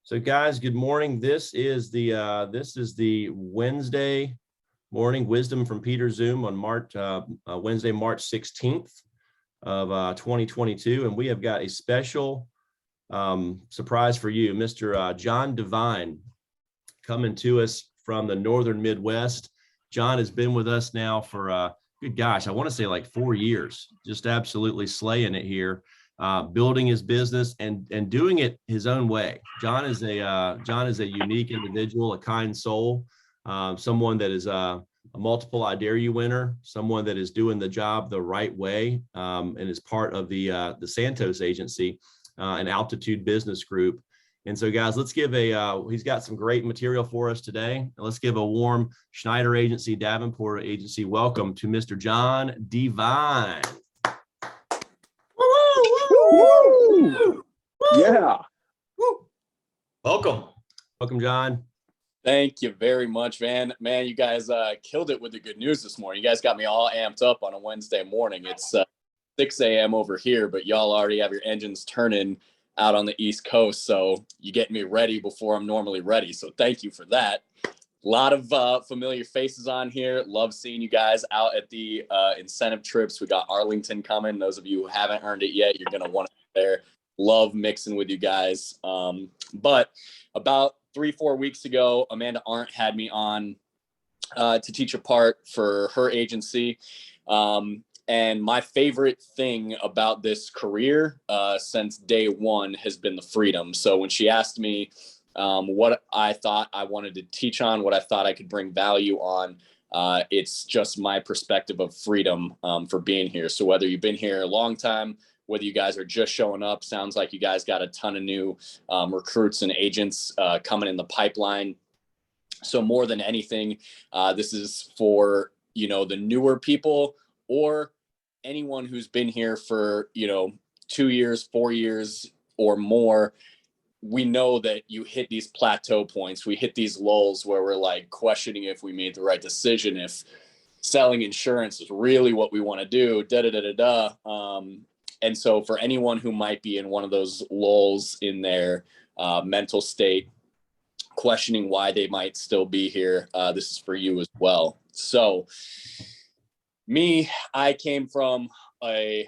So guys, good morning. This is the Wednesday morning wisdom from Peter Zoom on Wednesday, March 16th of 2022. And we have got a special surprise for you. Mr. Jons Devine coming to us from the Northern Midwest. John has been with us now for, good gosh, I want to say like 4 years, just absolutely slaying it here. Building his business and doing it his own way. John is a unique individual, a kind soul, someone that is a multiple I Dare You winner, someone that is doing the job the right way, and is part of the Santos agency, an Altitude Business Group. And so, guys, let's give he's got some great material for us today. Let's give a warm Schneider Agency, Davenport Agency welcome to Mr. Jons Devine. Woo! Yeah. Woo. Welcome, John. Thank you very much, man. Man, you guys killed it with the good news this morning. You guys got me all amped up on a Wednesday morning. It's 6 a.m. over here, but y'all already have your engines turning out on the East Coast. So you get me ready before I'm normally ready. So thank you for that. A lot of familiar faces on here. Love seeing you guys out at the incentive trips. We got Arlington coming. Those of you who haven't earned it yet, you're going to want to be there. Love mixing with you guys. But about 3-4 weeks ago, Amanda Arndt had me on to teach a part for her agency. And my favorite thing about this career since day one has been the freedom. So when she asked me what I thought I wanted to teach on, what I thought I could bring value on, it's just my perspective of freedom for being here. So whether you've been here a long time, whether you guys are just showing up, sounds like you guys got a ton of new recruits and agents coming in the pipeline. So more than anything, this is for, the newer people or anyone who's been here for, 2 years, 4 years or more. We know that you hit these plateau points. We hit these lulls where we're like questioning if we made the right decision, if selling insurance is really what we want to do, And so for anyone who might be in one of those lulls in their mental state, questioning why they might still be here, this is for you as well. So I came from a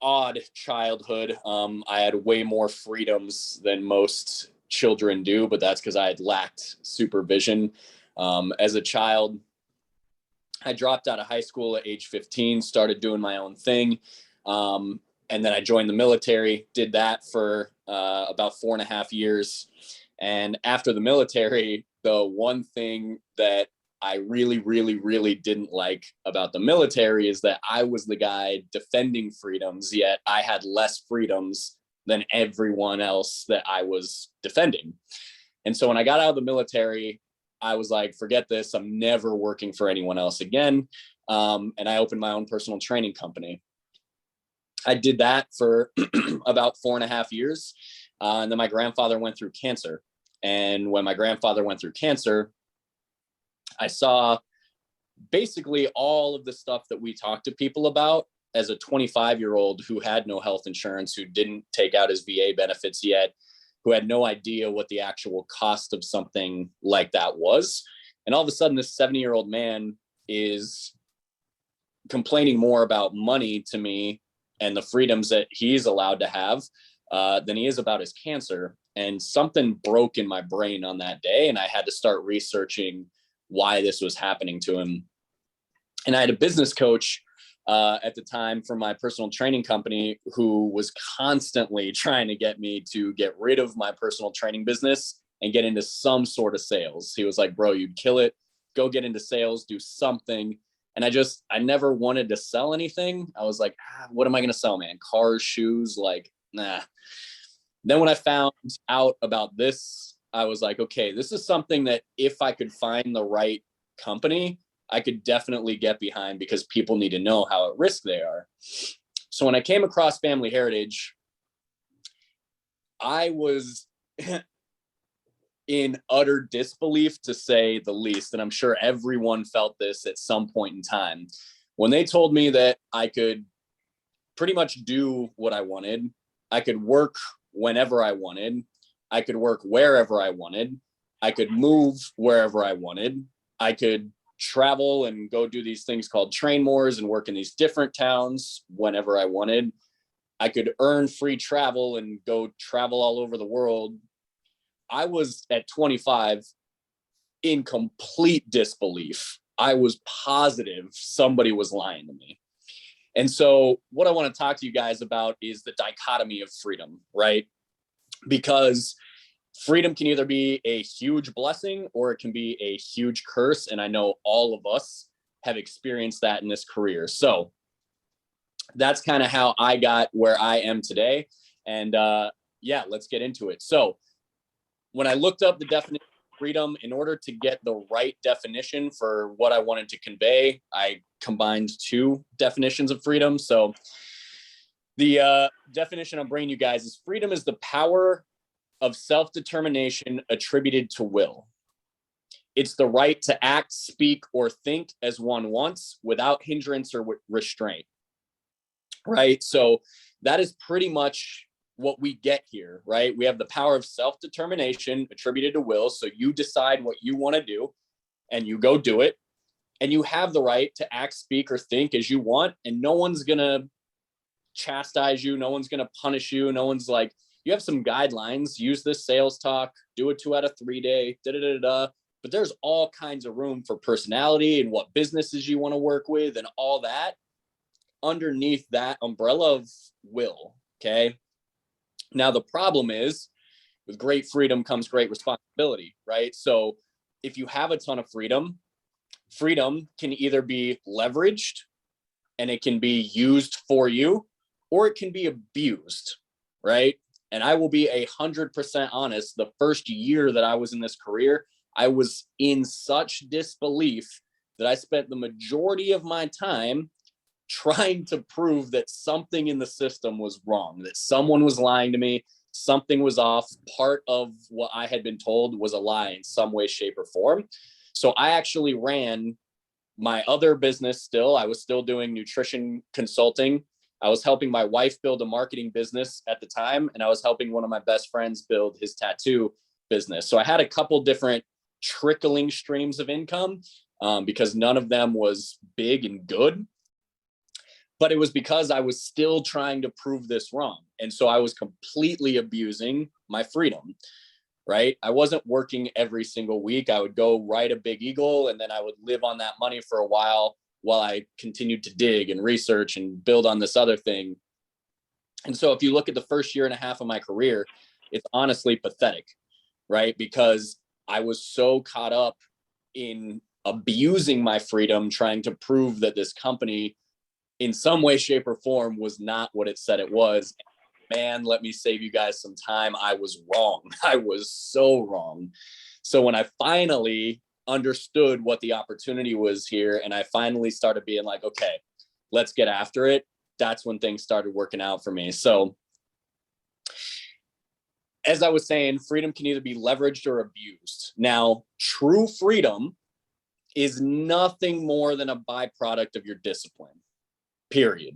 odd childhood. I had way more freedoms than most children do, but that's because I had lacked supervision. As a child, I dropped out of high school at age 15, started doing my own thing. And then I joined the military, did that for about 4.5 years. And after the military, the one thing that I really, really, really didn't like about the military is that I was the guy defending freedoms, yet I had less freedoms than everyone else that I was defending. And so when I got out of the military, I was like, forget this. I'm never working for anyone else again. And I opened my own personal training company. I did that for about 4.5 years. And then my grandfather went through cancer. And when my grandfather went through cancer, I saw basically all of the stuff that we talk to people about as a 25-year-old who had no health insurance, who didn't take out his VA benefits yet, who had no idea what the actual cost of something like that was. And all of a sudden, this 70-year-old man is complaining more about money to me and the freedoms that he's allowed to have than he is about his cancer. And something broke in my brain on that day, and I had to start researching why this was happening to him. And I had a business coach at the time for my personal training company who was constantly trying to get me to get rid of my personal training business and get into some sort of sales. He was like, bro, you'd kill it. Go get into sales, do something. And I never wanted to sell anything. I was like, what am I going to sell, man? Cars, shoes, like, nah. Then when I found out about this, I was like, okay, this is something that if I could find the right company, I could definitely get behind because people need to know how at risk they are. So when I came across Family Heritage, I was in utter disbelief, to say the least. And I'm sure everyone felt this at some point in time. When they told me that I could pretty much do what I wanted, I could work whenever I wanted, I could work wherever I wanted. I could move wherever I wanted. I could travel and go do these things called train moors and work in these different towns whenever I wanted. I could earn free travel and go travel all over the world. I was at 25 in complete disbelief. I was positive somebody was lying to me. And so what I want to talk to you guys about is the dichotomy of freedom, right? Because freedom can either be a huge blessing or it can be a huge curse. And I know all of us have experienced that in this career. So that's kind of how I got where I am today. And yeah, let's get into it. So when I looked up the definition of freedom, in order to get the right definition for what I wanted to convey, I combined two definitions of freedom. So the definition I'm bringing you guys is freedom is the power of self-determination attributed to will. It's the right to act, speak, or think as one wants without hindrance or restraint, right? So that is pretty much what we get here, right? We have the power of self-determination attributed to will. So you decide what you want to do and you go do it. And you have the right to act, speak, or think as you want. And no one's going to chastise you. No one's going to punish you. No one's like, you have some guidelines, use this sales talk, do a 2 out of 3 day, but there's all kinds of room for personality and what businesses you want to work with and all that underneath that umbrella of will. Okay. Now, the problem is with great freedom comes great responsibility, right? So if you have a ton of freedom, freedom can either be leveraged and it can be used for you, or it can be abused, right? And I will be 100% honest. The first year that I was in this career, I was in such disbelief that I spent the majority of my time trying to prove that something in the system was wrong, that someone was lying to me, something was off. Part of what I had been told was a lie in some way, shape, or form. So I actually ran my other business still. I was still doing nutrition consulting. I was helping my wife build a marketing business at the time, and I was helping one of my best friends build his tattoo business. So I had a couple different trickling streams of income because none of them was big and good. But it was because I was still trying to prove this wrong. And so I was completely abusing my freedom, right? I wasn't working every single week. I would go write a big eagle, and then I would live on that money for a while I continued to dig and research and build on this other thing. And so if you look at the first year and a half of my career, it's honestly pathetic, right? Because I was so caught up in abusing my freedom, trying to prove that this company in some way, shape, or form was not what it said it was. Man, let me save you guys some time. I was wrong. I was so wrong. So when I finally understood what the opportunity was here, and I finally started being like, okay, let's get after it, that's when things started working out for me. So as I was saying, freedom can either be leveraged or abused. Now, true freedom is nothing more than a byproduct of your discipline, period,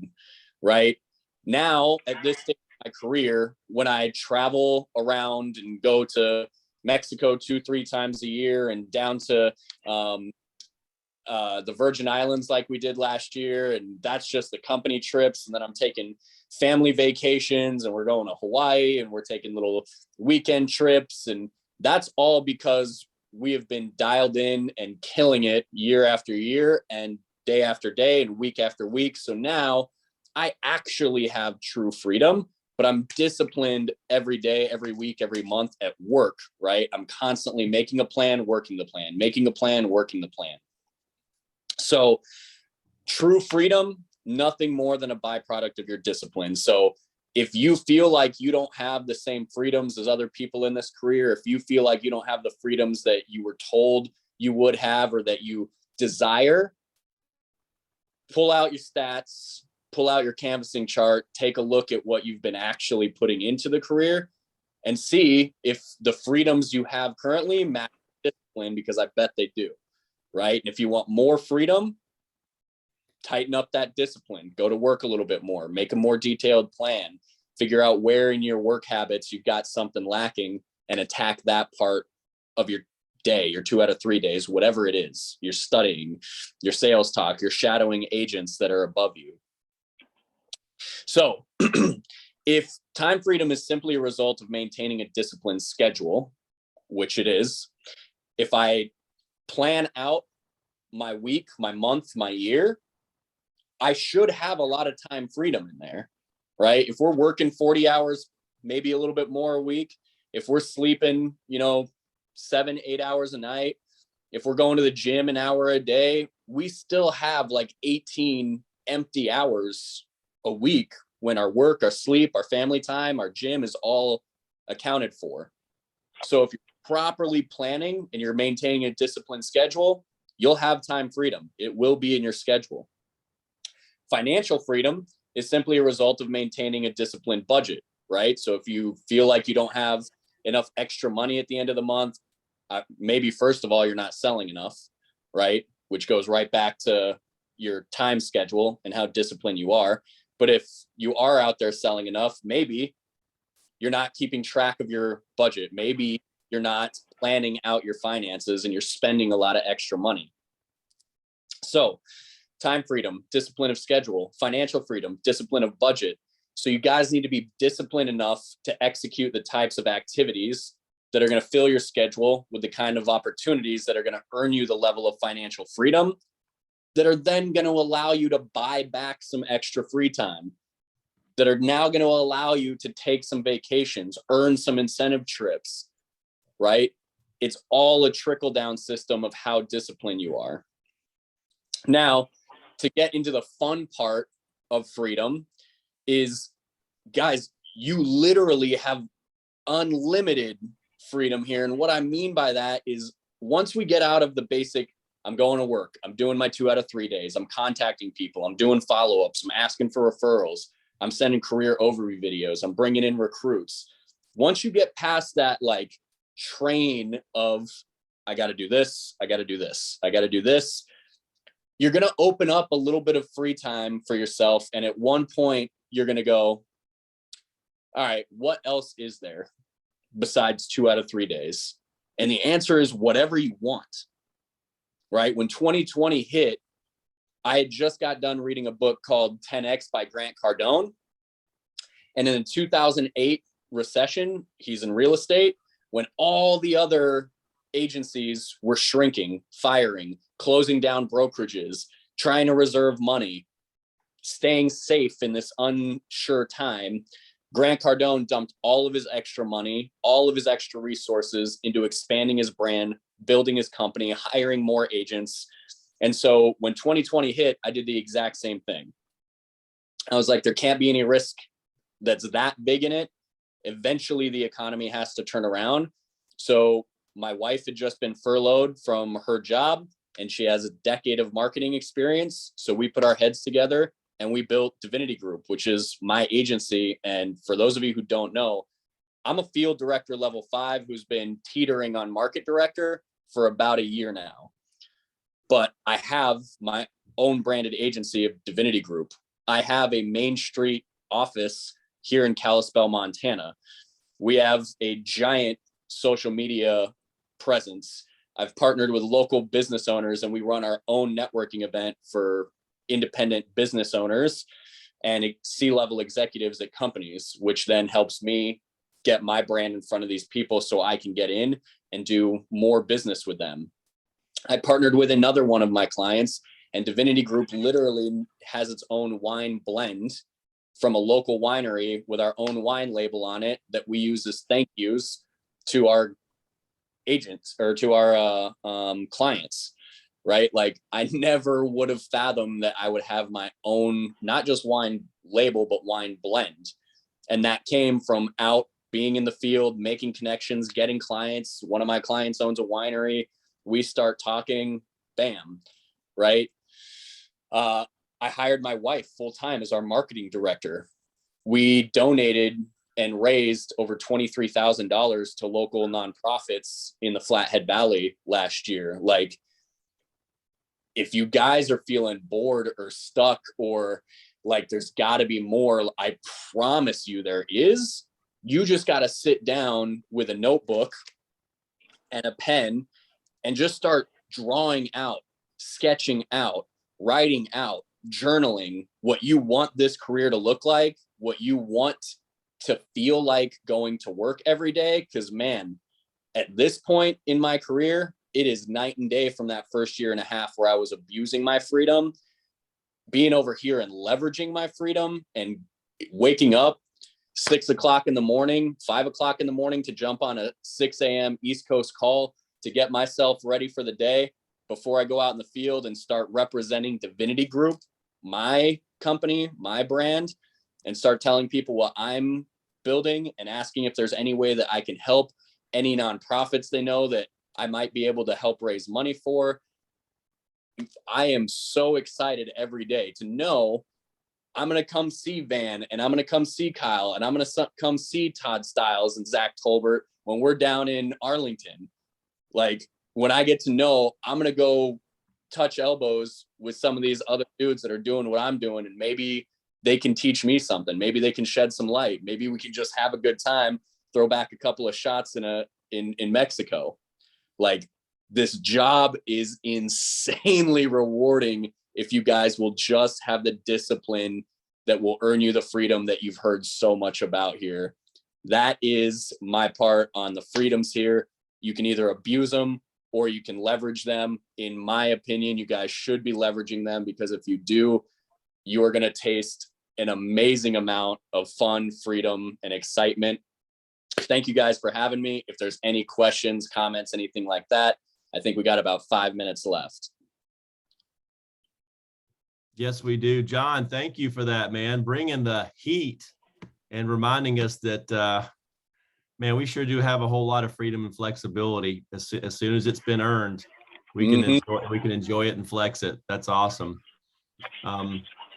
right? Now, at this stage of my career, when I travel around and go to Mexico 2-3 times a year and down to the Virgin Islands like we did last year, and that's just the company trips, and then I'm taking family vacations, and we're going to Hawaii, and we're taking little weekend trips, and that's all because we have been dialed in and killing it year after year and day after day and week after week. So now I actually have true freedom, but I'm disciplined every day, every week, every month at work, right? I'm constantly making a plan, working the plan, making a plan, working the plan. So true freedom, nothing more than a byproduct of your discipline. So if you feel like you don't have the same freedoms as other people in this career, if you feel like you don't have the freedoms that you were told you would have or that you desire, pull out your stats, pull out your canvassing chart, take a look at what you've been actually putting into the career and see if the freedoms you have currently match discipline, because I bet they do, right? And if you want more freedom, tighten up that discipline, go to work a little bit more, make a more detailed plan, figure out where in your work habits you've got something lacking, and attack that part of your day, your 2 out of 3 days, whatever it is. You're studying, your sales talk, you're shadowing agents that are above you. So if time freedom is simply a result of maintaining a disciplined schedule, which it is, if I plan out my week, my month, my year, I should have a lot of time freedom in there, right? If we're working 40 hours, maybe a little bit more a week, if we're sleeping, 7-8 hours a night, if we're going to the gym an hour a day, we still have like 18 empty hours a week when our work, our sleep, our family time, our gym is all accounted for. So if you're properly planning and you're maintaining a disciplined schedule, you'll have time freedom. It will be in your schedule. Financial freedom is simply a result of maintaining a disciplined budget, right? So if you feel like you don't have enough extra money at the end of the month, maybe first of all, you're not selling enough, right? Which goes right back to your time schedule and how disciplined you are. But if you are out there selling enough, maybe you're not keeping track of your budget. Maybe you're not planning out your finances and you're spending a lot of extra money. So time freedom, discipline of schedule, financial freedom, discipline of budget. So you guys need to be disciplined enough to execute the types of activities that are going to fill your schedule with the kind of opportunities that are going to earn you the level of financial freedom that are then going to allow you to buy back some extra free time, that are now going to allow you to take some vacations, earn some incentive trips, right? It's all a trickle down system of how disciplined you are. Now, to get into the fun part of freedom is, guys, you literally have unlimited freedom here. And what I mean by that is once we get out of the basic, I'm going to work, I'm doing my 2 out of 3 days, I'm contacting people, I'm doing follow-ups, I'm asking for referrals, I'm sending career overview videos, I'm bringing in recruits. Once you get past that, like, train of, I got to do this, I got to do this, I got to do this, you're going to open up a little bit of free time for yourself. And at one point, you're going to go, all right, what else is there besides 2 out of 3 days? And the answer is whatever you want, right? When 2020 hit, I had just got done reading a book called 10X by Grant Cardone. And in the 2008 recession, he's in real estate, when all the other agencies were shrinking, firing, closing down brokerages, trying to reserve money, staying safe in this unsure time, Grant Cardone dumped all of his extra money, all of his extra resources into expanding his brand, building his company, hiring more agents. And so when 2020 hit, I did the exact same thing. I was like, there can't be any risk that's that big in it. Eventually, the economy has to turn around. So my wife had just been furloughed from her job, and she has a decade of marketing experience. So we put our heads together and we built Divinity Group, which is my agency. And for those of you who don't know, I'm a field director level 5 who's been teetering on market director for about a year now. But I have my own branded agency of Divinity Group. I have a Main Street office here in Kalispell, Montana. We have a giant social media presence. I've partnered with local business owners, and we run our own networking event for independent business owners and C-level executives at companies, which then helps me get my brand in front of these people so I can get in and do more business with them. I partnered with another one of my clients, and Divinity Group literally has its own wine blend from a local winery with our own wine label on it that we use as thank yous to our agents or to our clients, right? Like, I never would have fathomed that I would have my own, not just wine label, but wine blend. And that came from out being in the field, making connections, getting clients. One of my clients owns a winery. We start talking, bam, right? I hired my wife full-time as our marketing director. We donated and raised over $23,000 to local nonprofits in the Flathead Valley last year. Like, if you guys are feeling bored or stuck or like there's got to be more, I promise you there is. You just got to sit down with a notebook and a pen and just start drawing out, sketching out, writing out, journaling what you want this career to look like, what you want to feel like going to work every day. Because, man, at this point in my career, it is night and day from that first year and a half where I was abusing my freedom, being over here and leveraging my freedom and waking up 6 o'clock in the morning, 5 o'clock in the morning to jump on a 6 a.m. East Coast call to get myself ready for the day before I go out in the field and start representing Divinity Group, my company, my brand, and start telling people what I'm building and asking if there's any way that I can help any nonprofits they know that I might be able to help raise money for. I am so excited every day to know I'm going to come see Van, and I'm going to come see Kyle, and I'm going to come see Todd Stiles and Zach Tolbert when we're down in Arlington. Like, when I get to know, I'm going to go touch elbows with some of these other dudes that are doing what I'm doing, and maybe they can teach me something. Maybe they can shed some light. Maybe we can just have a good time, throw back a couple of shots in Mexico. Like, this job is insanely rewarding if you guys will just have the discipline that will earn you the freedom that you've heard so much about here. That is my part on the freedoms here. You can either abuse them or you can leverage them. In my opinion, you guys should be leveraging them, because if you do, you are going to taste an amazing amount of fun, freedom, and excitement. Thank you guys for having me. If there's any questions, comments, anything like that, I think we got about 5 minutes left. Yes, we do. John, thank you for that, man. Bringing the heat and reminding us that, man, we sure do have a whole lot of freedom and flexibility. As soon as it's been earned, we can enjoy it and flex it. That's awesome.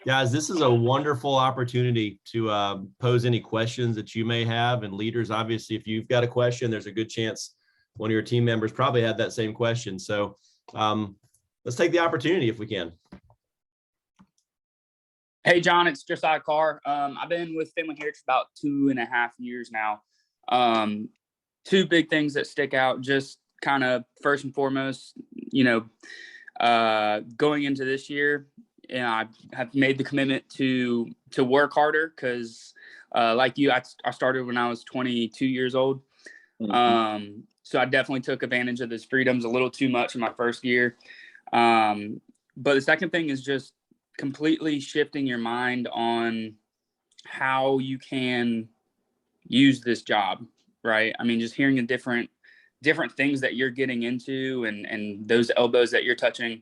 Guys, this is a wonderful opportunity to pose any questions that you may have. And leaders, obviously, if you've got a question, there's a good chance one of your team members probably had that same question. So let's take the opportunity if we can. Hey, John, it's Josiah Carr. I've been with Family Heritage about 2.5 years now. Two big things that stick out, just kind of first and foremost, going into this year, and I have made the commitment to work harder because, like you, I started when I was 22 years old. Mm-hmm. So I definitely took advantage of those freedoms a little too much in my first year. But the second thing is just completely shifting your mind on how you can use this job, right? I mean, just hearing the different things that you're getting into and those elbows that you're touching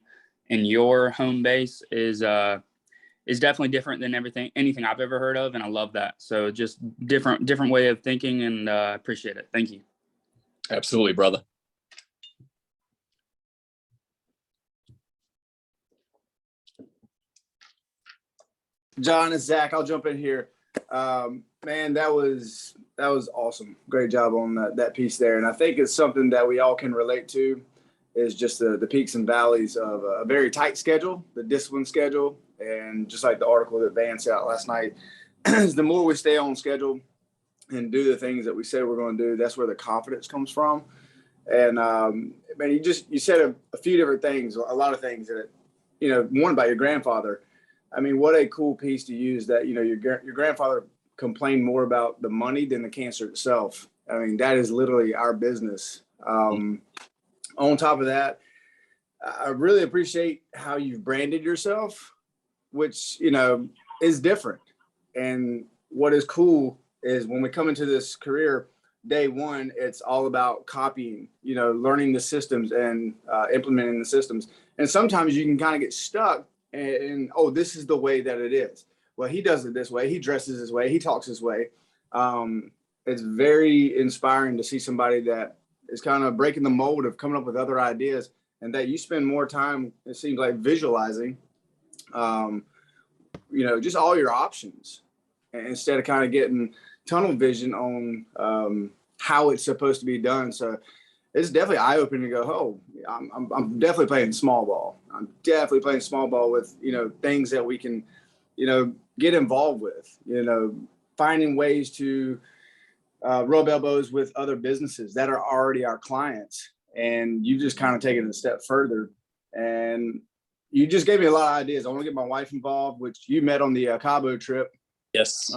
in your home base is definitely different than anything I've ever heard of, and I love that. So just different way of thinking, and appreciate it. Thank you. Absolutely, brother. John, it's Zach. I'll jump in here. Man, that was awesome. Great job on that piece there. And I think it's something that we all can relate to, is just the peaks and valleys of a very tight schedule, the discipline schedule. And just like the article that Van sent out last night, is the more we stay on schedule and do the things that we said we're going to do, that's where the confidence comes from. And man, you said a few different things, a lot of things that, one about your grandfather. I mean, what a cool piece to use that, your grandfather complained more about the money than the cancer itself. I mean, that is literally our business. On top of that, I really appreciate how you've branded yourself, which, is different. And what is cool is when we come into this career, day one, it's all about copying, learning the systems and implementing the systems. And sometimes you can kind of get stuck and oh, this is the way that it is. Well, he does it this way. He dresses this way. He talks this way. It's very inspiring to see somebody that is kind of breaking the mold of coming up with other ideas, and that you spend more time, it seems like, visualizing, just all your options, instead of kind of getting tunnel vision on how it's supposed to be done. So it's definitely eye-opening to go, oh, I'm definitely playing small ball. I'm definitely playing small ball with, things that we can, get involved with, finding ways to rub elbows with other businesses that are already our clients. And you just kind of take it a step further. And you just gave me a lot of ideas. I want to get my wife involved, which you met on the Cabo trip. Yes.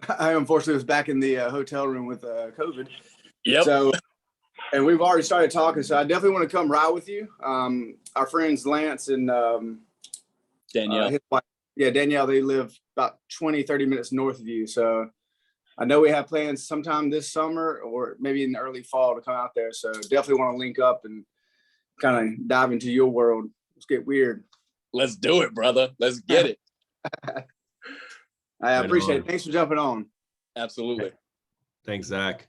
I unfortunately was back in the hotel room with COVID. Yep. So, and we've already started talking. So I definitely want to come ride with you. Our friends Lance and Danielle. his wife, Danielle, they live about 20, 30 minutes north of you. So I know we have plans sometime this summer or maybe in the early fall to come out there. So definitely want to link up and kind of dive into your world. Let's get weird. Let's do it, brother. Let's get it. I appreciate it. Thanks for jumping on. Absolutely. Thanks, Zach.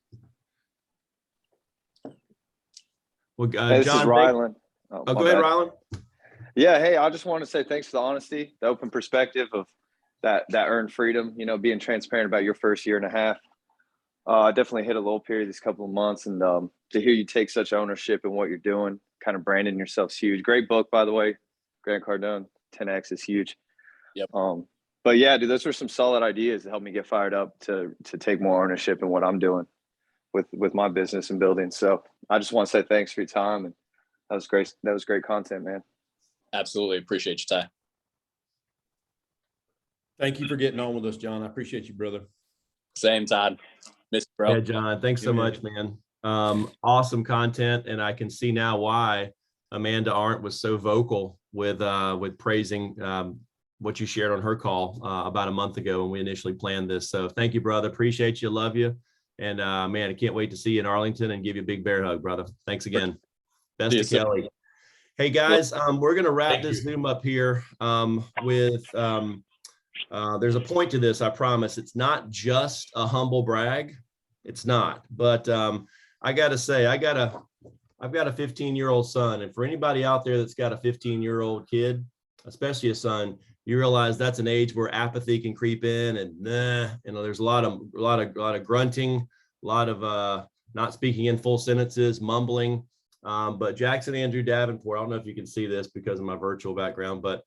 Well, Hey, this John, is Rylan. go ahead, Rylan. Yeah, hey, I just want to say thanks for the honesty, the open perspective of that earned freedom, being transparent about your first year and a half. I definitely hit a low period these couple of months, and to hear you take such ownership in what you're doing, kind of branding yourself's huge. Great book, by the way. Grant Cardone, 10X is huge. Yep. But yeah, dude, those were some solid ideas that helped me get fired up to take more ownership in what I'm doing with my business and building. So I just want to say thanks for your time, and that was great. That was great content, man. Absolutely. Appreciate your time. Thank you for getting on with us, John. I appreciate you, brother. Same, Todd. Miss you, bro. Yeah, John, thanks so much, man. Awesome content. And I can see now why Amanda Arndt was so vocal with praising what you shared on her call about a month ago when we initially planned this. So thank you, brother. Appreciate you. Love you. And man, I can't wait to see you in Arlington and give you a big bear hug, brother. Thanks again. Best to Kelly. Hey guys, we're going to wrap this Zoom up here with there's a point to this. I promise it's not just a humble brag. It's not, but I got to say, I've got a 15-year-old son. And for anybody out there that's got a 15-year-old kid, especially a son, you realize that's an age where apathy can creep in, and there's a lot of grunting, a lot of not speaking in full sentences, mumbling. But Jackson Andrew Davenport, I don't know if you can see this because of my virtual background, but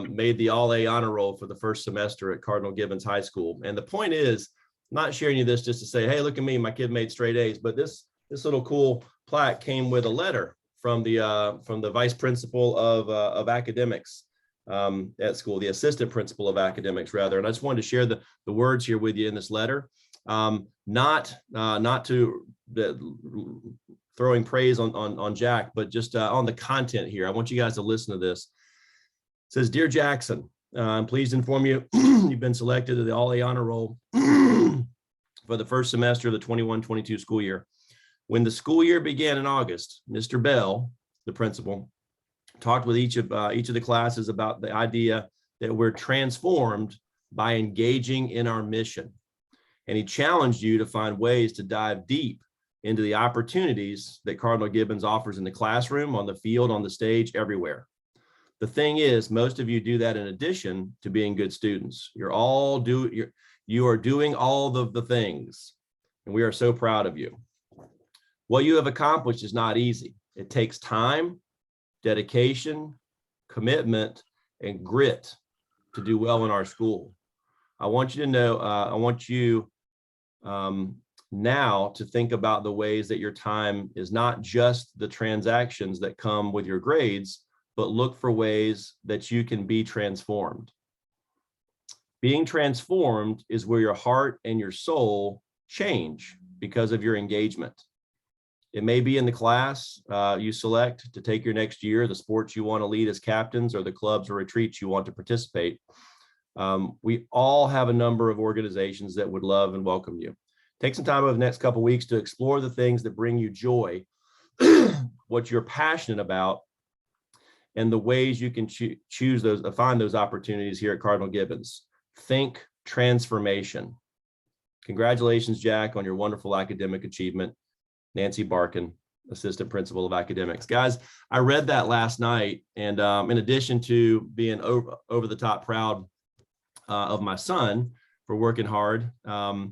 made the all-A honor roll for the first semester at Cardinal Gibbons High School. And the point is, I'm not sharing you this just to say, hey, look at me, my kid made straight A's, but this little cool plaque came with a letter from the vice principal of academics at school, the assistant principal of academics rather. And I just wanted to share the words here with you in this letter. Not to throwing praise on Jack, but just on the content here. I want you guys to listen to this. It says, Dear Jackson, I'm pleased to inform you you've been selected to the All-A Honor Roll for the first semester of the 21-22 school year. When the school year began in August, Mr. Bell, the principal, talked with each of the classes about the idea that we're transformed by engaging in our mission. And he challenged you to find ways to dive deep into the opportunities that Cardinal Gibbons offers in the classroom, on the field, on the stage, everywhere. The thing is, most of you do that in addition to being good students. You are doing all of the things, and we are so proud of you. What you have accomplished is not easy. It takes time, dedication, commitment, and grit to do well in our school. I want you to know, I want you now to think about the ways that your time is not just the transactions that come with your grades, but look for ways that you can be transformed. Being transformed is where your heart and your soul change because of your engagement. It may be in the class you select to take your next year, the sports you want to lead as captains, or the clubs or retreats you want to participate. We all have a number of organizations that would love and welcome you. Take some time over the next couple of weeks to explore the things that bring you joy, what you're passionate about, and the ways you can choose those, find those opportunities here at Cardinal Gibbons. Think transformation. Congratulations, Jack, on your wonderful academic achievement. Nancy Barkin, Assistant Principal of Academics. Guys, I read that last night, and in addition to being over the top proud of my son for working hard, but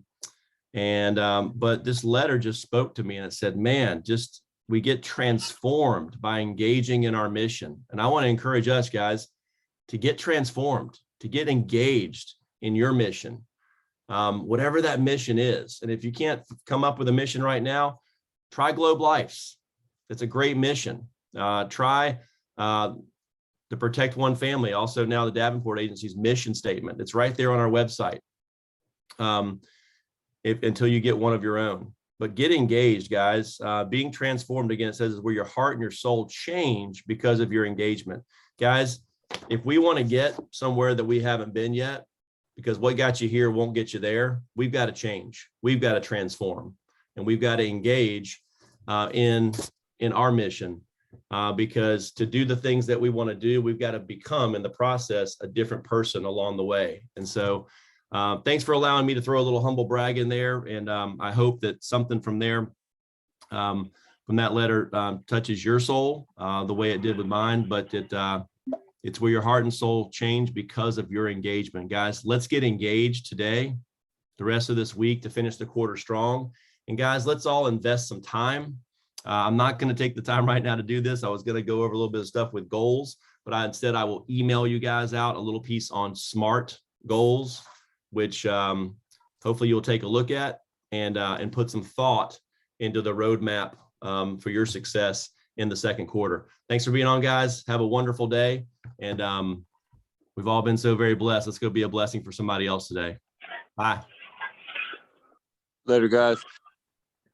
this letter just spoke to me, and it said, man, we get transformed by engaging in our mission. And I want to encourage us, guys, to get transformed, to get engaged in your mission. whatever that mission is. And if you can't come up with a mission right now, try Globe Life's. It's a great mission. Try the Protect One Family, also now the Davenport Agency's mission statement. It's right there on our website until you get one of your own. But get engaged, guys. Being transformed, again, it says is where your heart and your soul change because of your engagement. Guys, if we want to get somewhere that we haven't been yet, because what got you here won't get you there, we've got to change. We've got to transform, and we've got to engage in our mission. Because to do the things that we want to do, we've got to become in the process a different person along the way. And so thanks for allowing me to throw a little humble brag in there. And I hope that something from there, from that letter touches your soul the way it did with mine, but it's where your heart and soul change because of your engagement. Guys, let's get engaged today, the rest of this week to finish the quarter strong. And guys, let's all invest some time. I'm not going to take the time right now to do this. I was going to go over a little bit of stuff with goals, but instead I will email you guys out a little piece on SMART goals, which hopefully you'll take a look at and put some thought into the roadmap for your success in the second quarter. Thanks for being on, guys. Have a wonderful day. And we've all been so very blessed. Let's go be a blessing for somebody else today. Bye. Later, guys.